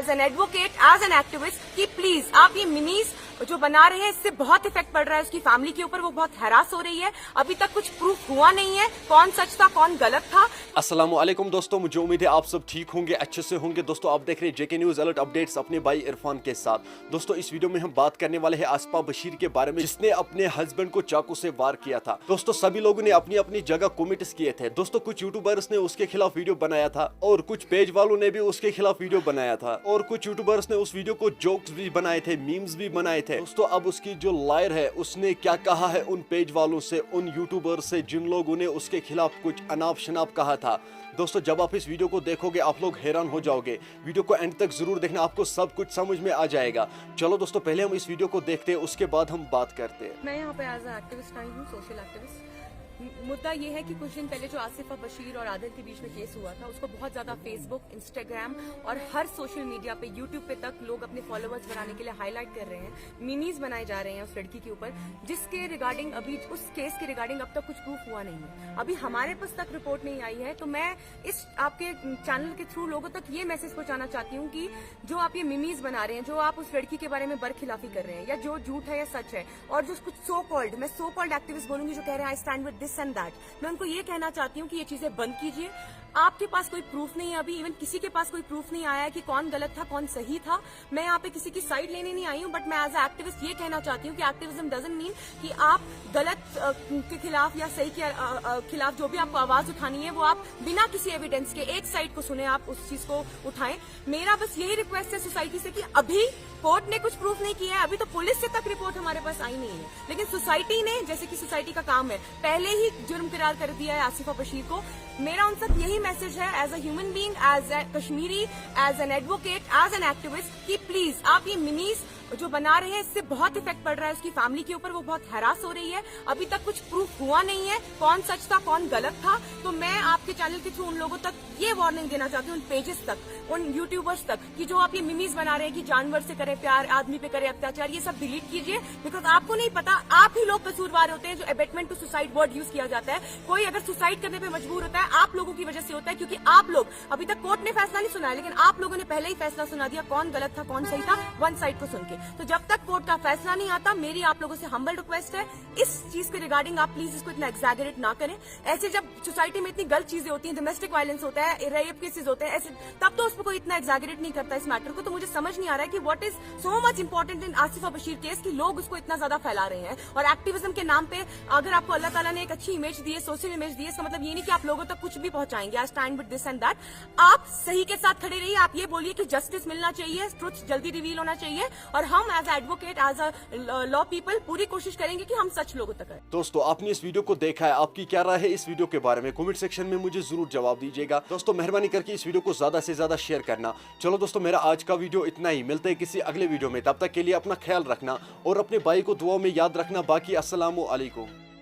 As an advocate, as an activist कि please आप ये मिनीज जो बना रहे हैं इससे बहुत इफेक्ट पड़ रहा है उसकी फैमिली के ऊपर, वो बहुत हैरास हो रही है। अभी तक कुछ प्रूफ हुआ नहीं है कौन सच था कौन गलत था। अस्सलाम वालेकुम दोस्तों, मुझे उम्मीद है आप सब ठीक होंगे, अच्छे से होंगे। दोस्तों आप देख रहे हैं जेके न्यूज अलर्ट अपडेट्स अपने भाई इरफान के साथ। दोस्तों इस वीडियो में हम बात करने वाले हैं आसिफा बशीर के बारे में, जिसने अपने हस्बैंड को चाकू से वार किया था। दोस्तों सभी लोगों ने अपनी अपनी जगह कमेंट्स किए थे। दोस्तों कुछ यूट्यूबर्स ने उसके खिलाफ वीडियो बनाया था और कुछ पेज वालों ने भी उसके खिलाफ वीडियो बनाया था और कुछ यूट्यूबर्स ने उस वीडियो को जोक्स भी बनाए थे, मीम्स भी बनाए थे। दोस्तों अब उसकी जो लॉयर है उसने क्या कहा है उन पेज वालों से, उन यूट्यूबर्स से जिन लोगों ने उसके खिलाफ कुछ अनाप शनाप कहा था। दोस्तों जब आप इस वीडियो को देखोगे आप लोग हैरान हो जाओगे। वीडियो को एंड तक जरूर देखना, आपको सब कुछ समझ में आ जाएगा। चलो दोस्तों पहले हम इस वीडियो को देखते हैं, उसके बाद हम बात करते हैं। मैं यहाँ पे एज ए एक्टिविस्ट आई हूँ, सोशल एक्टिविस्ट। मुद्दा ये है कि कुछ दिन पहले जो आसिफा बशीर और आदिल के बीच में केस हुआ था, उसको बहुत ज्यादा फेसबुक, इंस्टाग्राम और हर सोशल मीडिया पे, यूट्यूब पे तक लोग अपने फॉलोअर्स बढ़ाने के लिए हाईलाइट कर रहे हैं। मिनीज बनाए जा रहे हैं उस लड़की के ऊपर, जिसके रिगार्डिंग अभी उस केस के रिगार्डिंग अब तक कुछ प्रूफ हुआ नहीं है। अभी हमारे पास तक रिपोर्ट नहीं आई है। तो मैं इस आपके चैनल के थ्रू लोगों तक ये मैसेज पहुंचाना चाहती हूँ कि जो आप ये मिमीज बना रहे हैं, जो आप उस लड़की के बारे में बरखिलाफी कर रहे हैं, या जो झूठ है या सच है, और जो कुछ सो कॉल्ड, मैं सो कॉल्ड एक्टिविस्ट बोलूंगी जो कह रहे हैं I stand with this and that, मैं उनको ये कहना चाहती हूँ कि ये चीजें बंद कीजिए। आपके पास कोई प्रूफ नहीं है, अभी इवन किसी के पास कोई प्रूफ नहीं आया है कि कौन गलत था कौन सही था। मैं यहाँ पे किसी की साइड लेने नहीं आई हूँ, बट मैं एज ए एक्टिविस्ट ये कहना चाहती हूँ कि एक्टिविज्म डजंट मीन कि आप गलत के खिलाफ या सही के खिलाफ जो भी आपको आवाज उठानी है वो आप बिना किसी एविडेंस के एक साइड को सुने, आप उस चीज को उठाएं। मेरा बस यही रिक्वेस्ट है सोसाइटी से कि अभी कोर्ट ने कुछ प्रूफ नहीं किया है, अभी तो पुलिस से तक रिपोर्ट हमारे पास आई नहीं है, लेकिन सोसाइटी ने, जैसे कि सोसाइटी का काम है, पहले ही जुर्म करार कर दिया है आसिफा बशीर को। मेरा उन तक यही मैसेज है as a human being, as a Kashmiri, as an advocate, as an activist कि प्लीज आप ये मिनीज जो बना रहे हैं इससे बहुत इफेक्ट पड़ रहा है उसकी फैमिली के ऊपर, वो बहुत हैरास हो रही है। अभी तक कुछ प्रूफ हुआ नहीं है कौन सच था कौन गलत था। तो मैं आपके चैनल के थ्रू उन लोगों तक ये वार्निंग देना चाहती हूँ, उन पेजेस तक, उन यूट्यूबर्स तक, कि जो आप ये मिमीज बना रहे हैं कि जानवर से करे प्यार, आदमी पे करे अत्याचार, ये सब डिलीट कीजिए। बिकॉज आपको नहीं पता, आप ही लोग कसूरवार होते हैं। जो abetment to suicide word use किया जाता है, कोई अगर सुसाइड करने पे मजबूर होता है आप लोगों की वजह से होता है, क्योंकि आप लोग, अभी तक कोर्ट ने फैसला नहीं सुना है, लेकिन आप लोगों ने पहले ही फैसला सुना दिया कौन गलत था कौन सही था, वन साइड को सुन के। तो जब तक कोर्ट का फैसला नहीं आता, मेरी आप लोगों से हम्बल रिक्वेस्ट है, इस चीज के रिगार्डिंग आप प्लीज इसको इतना एग्जैगरेट ना करें। ऐसे जब सोसाइटी में इतनी गलत चीजें होती हैं, डोमेस्टिक वायलेंस होता है, रेप केसेस होते हैं, ऐसे तब तो उस पर कोई इतना एग्जैगरेट नहीं करता इस मैटर को। तो मुझे समझ नहीं आ रहा है कि what is so much important in Asifa Bashir case कि लोग उसको इतना ज्यादा फैला रहे हैं। और एक्टिविज्म के नाम पे अगर आपको अल्लाह ताला ने एक अच्छी इमेज दी है, सोशल इमेज दी है, इसका मतलब ये नहीं कि आप लोगों तक कुछ भी पहुंचाएंगे। I stand with this and that. आप सही के साथ खड़े रहिए, आप ये बोलिए कि जस्टिस मिलना चाहिए, ट्रुथ जल्दी रिवील होना चाहिए, और हम as advocate, as a law people पूरी कोशिश करेंगे कि हम सच लोगों तक आए। दोस्तों आपने इस वीडियो को देखा है, आपकी क्या राय है इस वीडियो के बारे में? कमेंट सेक्शन में मुझे जरूर जवाब दीजिएगा। दोस्तों मेहरबानी करके इस वीडियो को ज्यादा से ज्यादा शेयर करना। चलो दोस्तों मेरा आज का वीडियो इतना ही, मिलते हैं किसी अगले वीडियो में। तब तक के लिए अपना ख्याल रखना और अपने भाई को दुआ में याद रखना। बाकी अस्सलामु अलैकुम।